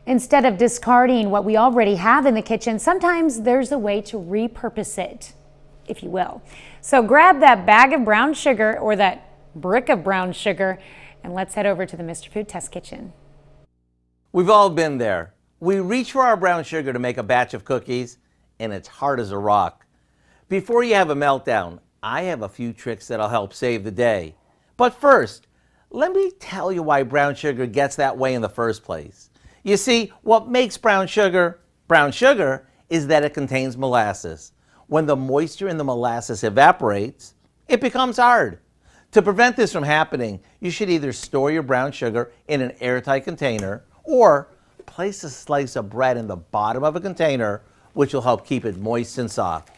Instead of discarding what we already have in the kitchen, sometimes there's a way to repurpose it, if you will. So grab that bag of brown sugar or that brick of brown sugar and let's head over to the Mr. Food Test Kitchen. We've all been there. We reach for our brown sugar to make a batch of cookies and it's hard as a rock. Before you have a meltdown, I have a few tricks that'll help save the day. But first, let me tell you why brown sugar gets that way in the first place. You see, what makes brown sugar is that it contains molasses. When the moisture in the molasses evaporates, it becomes hard. To prevent this from happening, you should either store your brown sugar in an airtight container or place a slice of bread in the bottom of a container, which will help keep it moist and soft.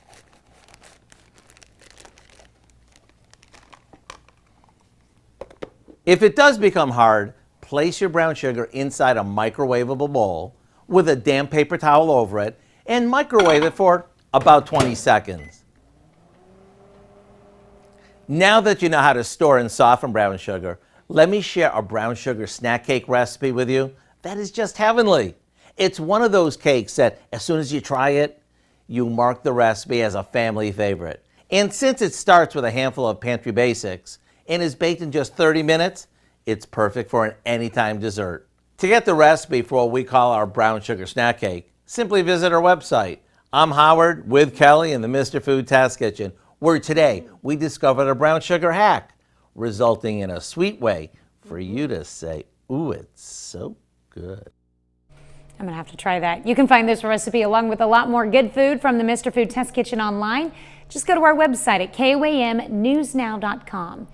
If it does become hard, place your brown sugar inside a microwavable bowl with a damp paper towel over it and microwave it for about 20 seconds. Now that you know how to store and soften brown sugar, let me share a brown sugar snack cake recipe with you that is just heavenly. It's one of those cakes that as soon as you try it, you mark the recipe as a family favorite. And since it starts with a handful of pantry basics and is baked in just 30 minutes, it's perfect for an anytime dessert. To get the recipe for what we call our brown sugar snack cake, simply visit our website. I'm Howard with Kelly in the Mr. Food Test Kitchen, where today we discovered a brown sugar hack, resulting in a sweet way for you to say, ooh, it's so good. I'm gonna have to try that. You can find this recipe along with a lot more good food from the Mr. Food Test Kitchen online. Just go to our website at KOAMnewsnow.com.